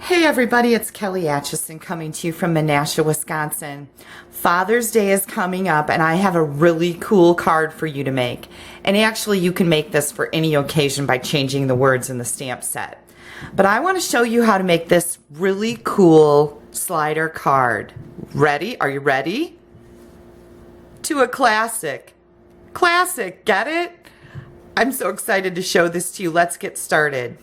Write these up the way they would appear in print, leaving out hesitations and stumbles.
Hey everybody, it's Kelly Acheson coming to you from Menasha, Wisconsin. Father's Day is coming up and I have a really cool card for you to make. And actually you can make this for any occasion by changing the words in the stamp set. But I want to show you how to make this really cool slider card. Ready? Are you ready? To a classic. Classic, get it? I'm so excited to show this to you. Let's get started.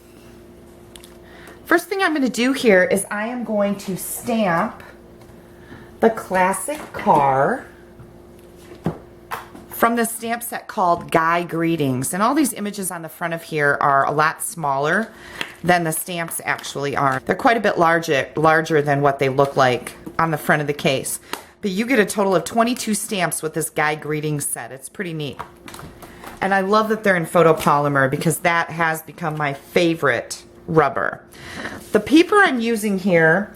First thing I'm going to do here is I am going to stamp the classic car from the stamp set called Guy Greetings. And all these images on the front of here are a lot smaller than the stamps actually are. They're quite a bit larger than what they look like on the front of the case. But you get a total of 22 stamps with this Guy Greetings set. It's pretty neat. And I love that they're in photopolymer because that has become my favorite rubber. The paper I'm using here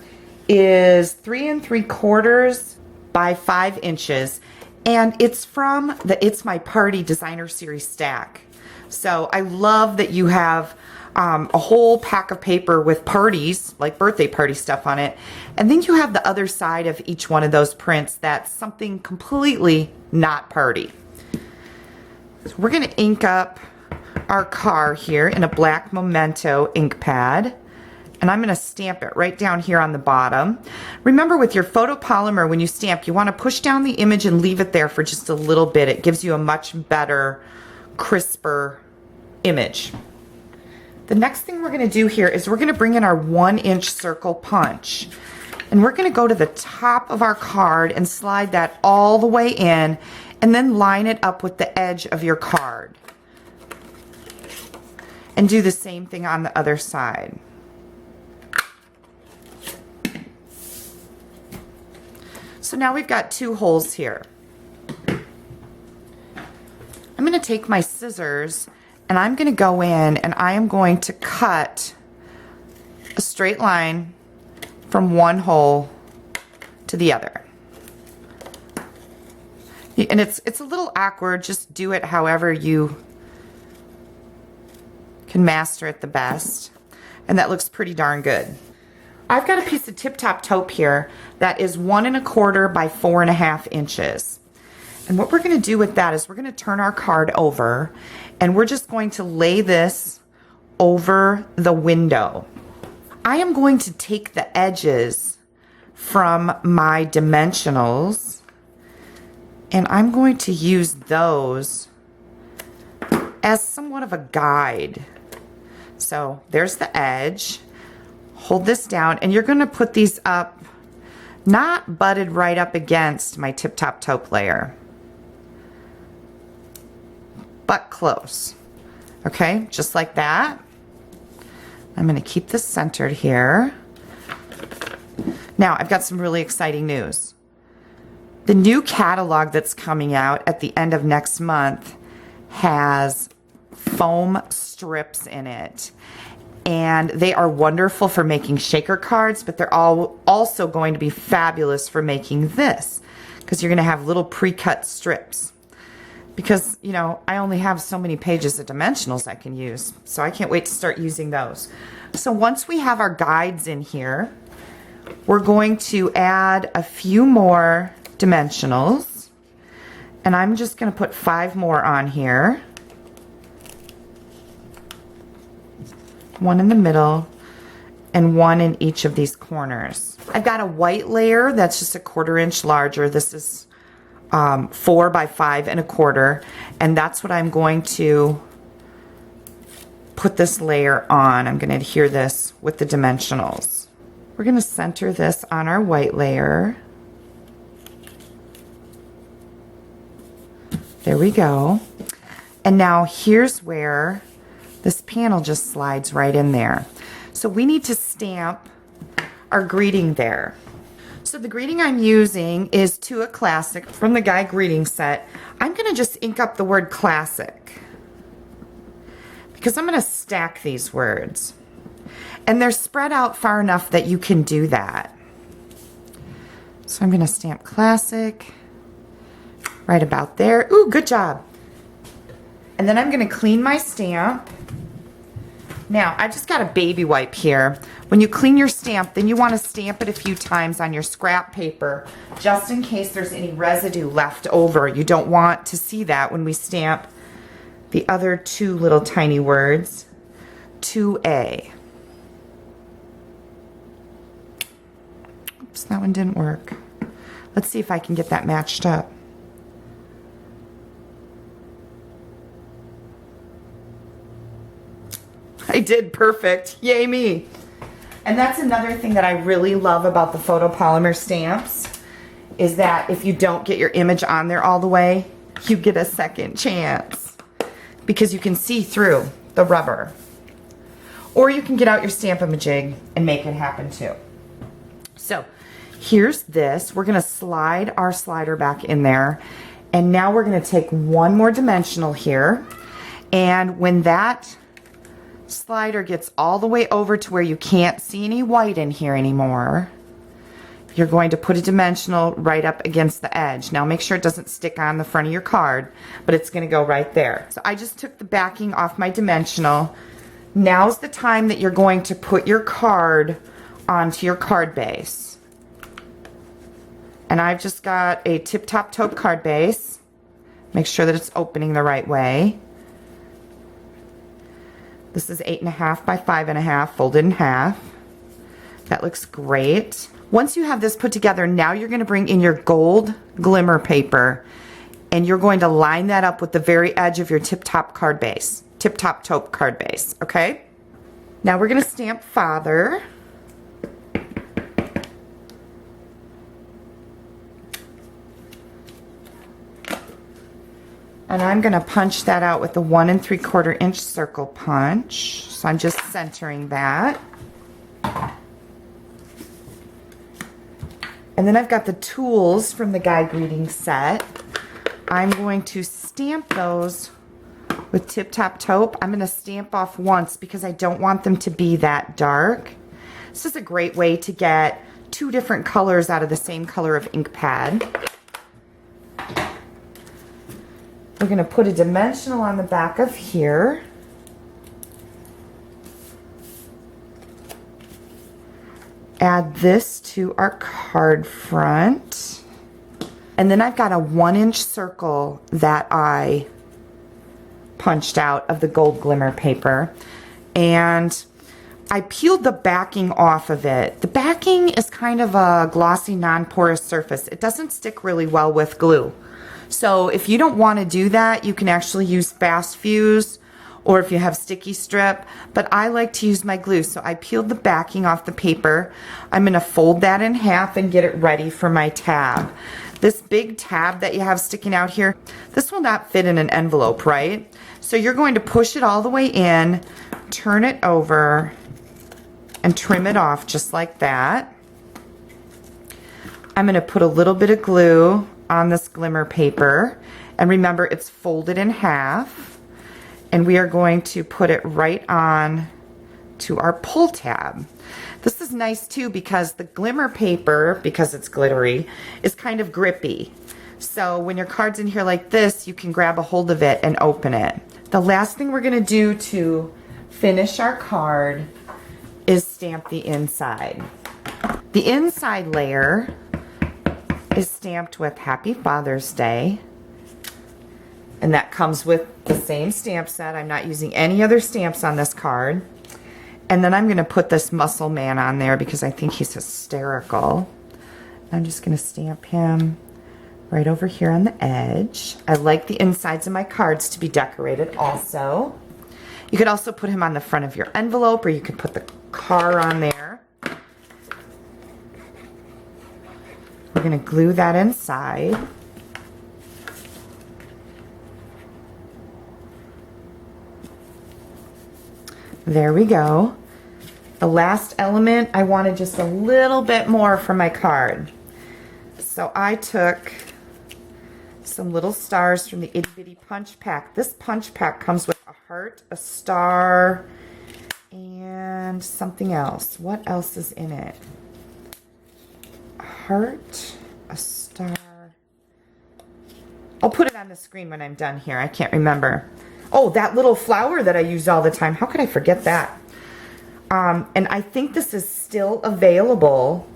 is 3 3/4 by 5 inches, and it's from the It's My Party Designer Series stack. So I love that you have a whole pack of paper with parties, like birthday party stuff on it, and then you have the other side of each one of those prints that's something completely not party. So we're going to ink up our car here in a black Memento ink pad, and I'm going to stamp it right down here on the bottom. Remember, with your photopolymer, when you stamp, you want to push down the image and leave it there for just a little bit. It gives you a much better, crisper image. The next thing we're going to do here is we're going to bring in our 1-inch circle punch, and we're going to go to the top of our card and slide that all the way in, and then line it up with the edge of your card. And do the same thing on the other side. So now we've got 2 holes here. I'm going to take my scissors and I'm going to go in and I am going to cut a straight line from one hole to the other. And it's a little awkward, just do it however you can master it the best, and that looks pretty darn good. I've got a piece of Tip Top Taupe here that is 1 1/4 by 4 1/2 inches, and what we're going to do with that is we're going to turn our card over and we're just going to lay this over the window. I am going to take the edges from my dimensionals and I'm going to use those as somewhat of a guide. So there's the edge. Hold this down and you're going to put these up, not butted right up against my Tip Top Taupe layer, but close. Okay, just like that. I'm going to keep this centered here. Now I've got some really exciting news. The new catalog that's coming out at the end of next month has foam strips in it, and they are wonderful for making shaker cards, but they're also going to be fabulous for making this, because you're going to have little pre-cut strips. Because, you know, I only have so many pages of dimensionals I can use, so I can't wait to start using those. So once we have our guides in here, we're going to add a few more dimensionals, and I'm just going to put 5 more on here. 1 in the middle and 1 in each of these corners. I've got a white layer that's just 1/4 inch larger. This is 4 by 5 1/4, and that's what I'm going to put this layer on. I'm going to adhere this with the dimensionals. We're going to center this on our white layer. There we go. And now here's where this panel just slides right in there. So we need to stamp our greeting there. So the greeting I'm using is To a Classic from the Guy Greetings set. I'm going to just ink up the word classic because I'm going to stack these words. And they're spread out far enough that you can do that. So I'm going to stamp classic right about there. Ooh, good job. And then I'm going to clean my stamp Now, I just got a baby wipe here. When you clean your stamp, then you want to stamp it a few times on your scrap paper, just in case there's any residue left over. You don't want to see that when we stamp the other two little tiny words, 2A. Oops, that one didn't work. Let's see if I can get that matched up. I did perfect. Yay me. And that's another thing that I really love about the photopolymer stamps is that if you don't get your image on there all the way, you get a second chance because you can see through the rubber. Or you can get out your Stamp-A-Majig and make it happen too. So here's this. We're going to slide our slider back in there. And now we're going to take one more dimensional here. And when that slider gets all the way over to where you can't see any white in here anymore, you're going to put a dimensional right up against the edge. Now make sure it doesn't stick on the front of your card, but it's going to go right there. So I just took the backing off my dimensional. Now's the time that you're going to put your card onto your card base. And I've just got a Tip Top Taupe card base. Make sure that it's opening the right way. This is 8.5 by 5.5, folded in half. That looks great. Once you have this put together, now you're going to bring in your gold glimmer paper and you're going to line that up with the very edge of your Tip Top card base, Tip Top Taupe card base, okay? Now we're going to stamp Father. And I'm going to punch that out with the 1 3/4 inch circle punch. So I'm just centering that. And then I've got the tools from the guide greeting set. I'm going to stamp those with Tip Top Taupe. I'm going to stamp off once because I don't want them to be that dark. This is a great way to get two different colors out of the same color of ink pad. We're going to put a dimensional on the back of here. Add this to our card front. And then I've got a 1 inch circle that I punched out of the gold glimmer paper. And I peeled the backing off of it. The backing is kind of a glossy, non-porous surface. It doesn't stick really well with glue. So if you don't want to do that, you can actually use fast fuse or if you have sticky strip, but I like to use my glue. So I peeled the backing off the paper. I'm going to fold that in half and get it ready for my tab. This big tab that you have sticking out here, this will not fit in an envelope, right? So you're going to push it all the way in, turn it over, and trim it off just like that. I'm going to put a little bit of glue on this glimmer paper, and remember it's folded in half, and we are going to put it right on to our pull tab. This is nice too because the glimmer paper, because it's glittery, is kind of grippy. So when your card's in here like this, you can grab a hold of it and open it. The last thing we're going to do to finish our card is stamp the inside. The inside layer is stamped with Happy Father's Day, and that comes with the same stamp set. I'm not using any other stamps on this card. And then I'm going to put this muscle man on there because I think he's hysterical. I'm just going to stamp him right over here on the edge. I like the insides of my cards to be decorated also. You could also put him on the front of your envelope, or you could put the car on there. We're going to glue that inside. There we go. The last element, I wanted just a little bit more for my card. So I took some little stars from the Itty Bitty Punch Pack. This punch pack comes with a heart, a star, and something else. What else is in it? A heart, a star. I'll put it on the screen when I'm done here. I can't remember. Oh, that little flower that I use all the time. How could I forget that? And I think this is still available,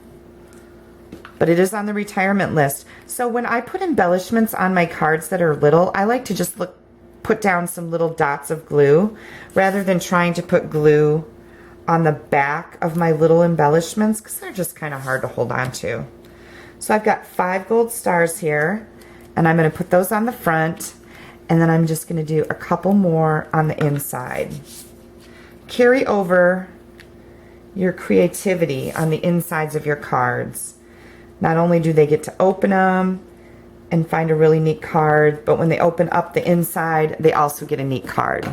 but it is on the retirement list. So when I put embellishments on my cards that are little, I like to just put down some little dots of glue rather than trying to put glue on the back of my little embellishments because they're just kind of hard to hold on to. So I've got 5 gold stars here, and I'm going to put those on the front, and then I'm just going to do a couple more on the inside. Carry over your creativity on the insides of your cards. Not only do they get to open them and find a really neat card, but when they open up the inside, they also get a neat card.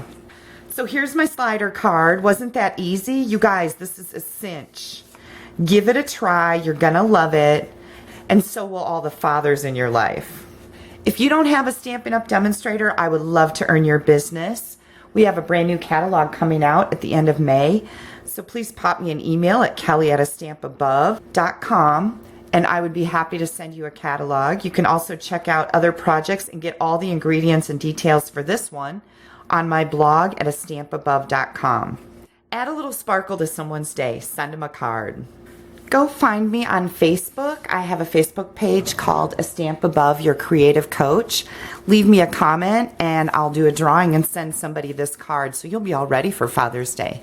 So here's my slider card. Wasn't that easy? You guys, this is a cinch. Give it a try. You're gonna love it. And so will all the fathers in your life. If you don't have a Stampin' Up! Demonstrator, I would love to earn your business. We have a brand new catalog coming out at the end of May. So please pop me an email at kelly@astampabove.com, and I would be happy to send you a catalog. You can also check out other projects and get all the ingredients and details for this one on my blog at astampabove.com. Add a little sparkle to someone's day. Send them a card. Go find me on Facebook. I have a Facebook page called A Stamp Above Your Creative Coach. Leave me a comment and I'll do a drawing and send somebody this card so you'll be all ready for Father's Day.